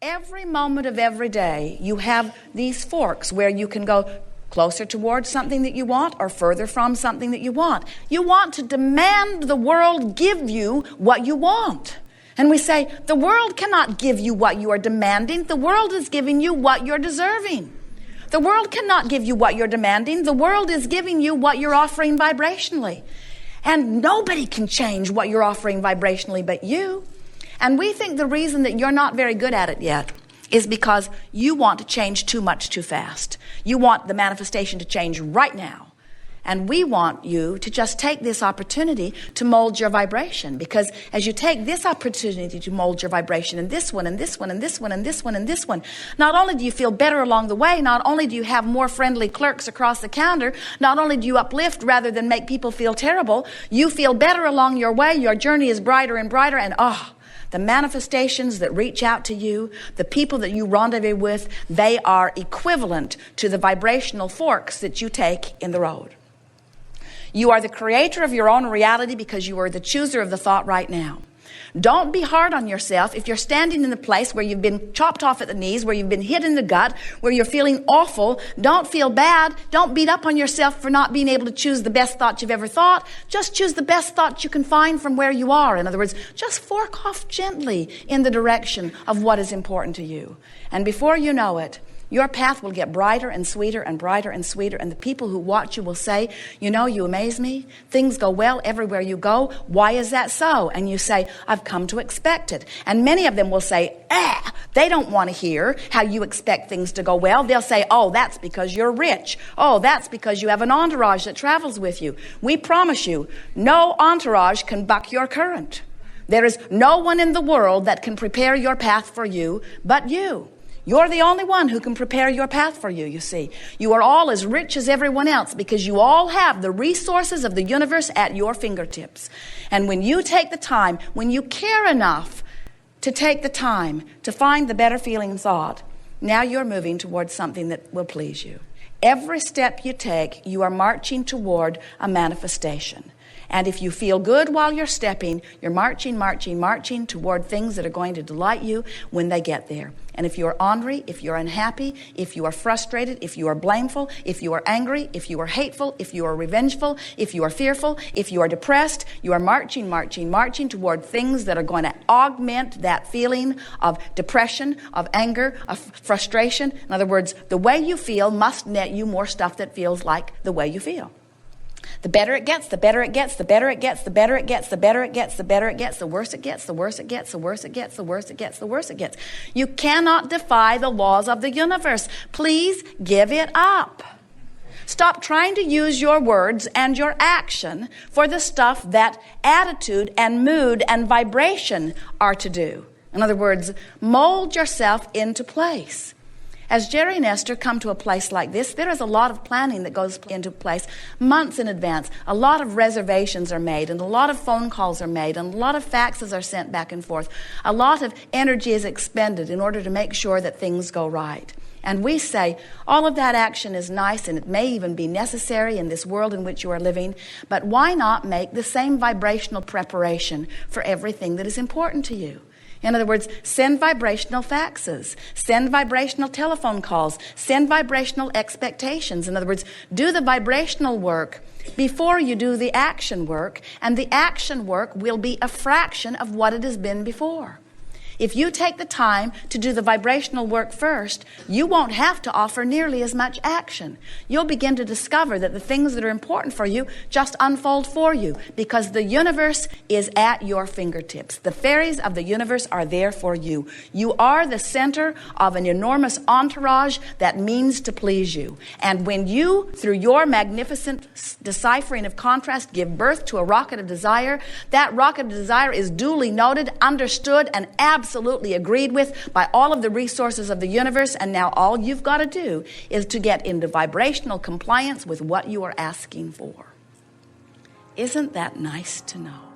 every moment of every day, you have these forks where you can go closer towards something that you want or further from something that you want. You want to demand the world give you what you want. And we say, the world cannot give you what you are demanding. The world is giving you what you're deserving. The world cannot give you what you're demanding. The world is giving you what you're offering vibrationally. And nobody can change what you're offering vibrationally but you. And we think the reason that you're not very good at it yet is because you want to change too much too fast. You want the manifestation to change right now. And we want you to just take this opportunity to mold your vibration. Because as you take this opportunity to mold your vibration, and this one, and this one, and this one, and this one, and this one, not only do you feel better along the way, not only do you have more friendly clerks across the counter, not only do you uplift rather than make people feel terrible, you feel better along your way, your journey is brighter and brighter, and the manifestations that reach out to you, the people that you rendezvous with, they are equivalent to the vibrational forks that you take in the road. You are the creator of your own reality because you are the chooser of the thought right now. Don't be hard on yourself if you're standing in the place where you've been chopped off at the knees, where you've been hit in the gut, where you're feeling awful. Don't feel bad. Don't beat up on yourself for not being able to choose the best thought you've ever thought. Just choose the best thought you can find from where you are. In other words, just fork off gently in the direction of what is important to you. And before you know it, your path will get brighter and sweeter and brighter and sweeter. And the people who watch you will say, you know, you amaze me. Things go well everywhere you go. Why is that so? And you say, I've come to expect it. And many of them will say, they don't want to hear how you expect things to go well. They'll say, oh, that's because you're rich. Oh, that's because you have an entourage that travels with you. We promise you, no entourage can buck your current. There is no one in the world that can prepare your path for you but you. You're the only one who can prepare your path for you, you see. You are all as rich as everyone else because you all have the resources of the universe at your fingertips. And when you take the time, when you care enough to take the time to find the better feeling thought, now you're moving towards something that will please you. Every step you take, you are marching toward a manifestation. And if you feel good while you're stepping, you're marching toward things that are going to delight you when they get there. And if you're ornery, if you're unhappy, if you are frustrated, if you are blameful, if you are angry, if you are hateful, if you are revengeful, if you are fearful, if you are depressed, you are marching toward things that are going to augment that feeling of depression, of anger, of frustration. In other words, the way you feel must net you more stuff that feels like the way you feel. The better it gets, the better it gets, the better it gets, the better it gets, the better it gets, the better it gets, the worse it gets, the worse it gets, the worse it gets, the worse it gets, the worse it gets. You cannot defy the laws of the universe. Please give it up. Stop trying to use your words and your action for the stuff that attitude and mood and vibration are to do. In other words, mold yourself into place. As Jerry and Esther come to a place like this, there is a lot of planning that goes into place months in advance. A lot of reservations are made, and a lot of phone calls are made, and a lot of faxes are sent back and forth. A lot of energy is expended in order to make sure that things go right. And we say, all of that action is nice, and it may even be necessary in this world in which you are living, but why not make the same vibrational preparation for everything that is important to you? In other words, send vibrational faxes, send vibrational telephone calls, send vibrational expectations. In other words, do the vibrational work before you do the action work, and the action work will be a fraction of what it has been before. If you take the time to do the vibrational work first, you won't have to offer nearly as much action. You'll begin to discover that the things that are important for you just unfold for you because the universe is at your fingertips. The fairies of the universe are there for you. You are the center of an enormous entourage that means to please you. And when you, through your magnificent deciphering of contrast, give birth to a rocket of desire, that rocket of desire is duly noted, understood, and absolutely agreed with by all of the resources of the universe, and now all you've got to do is to get into vibrational compliance with what you are asking for. Isn't that nice to know?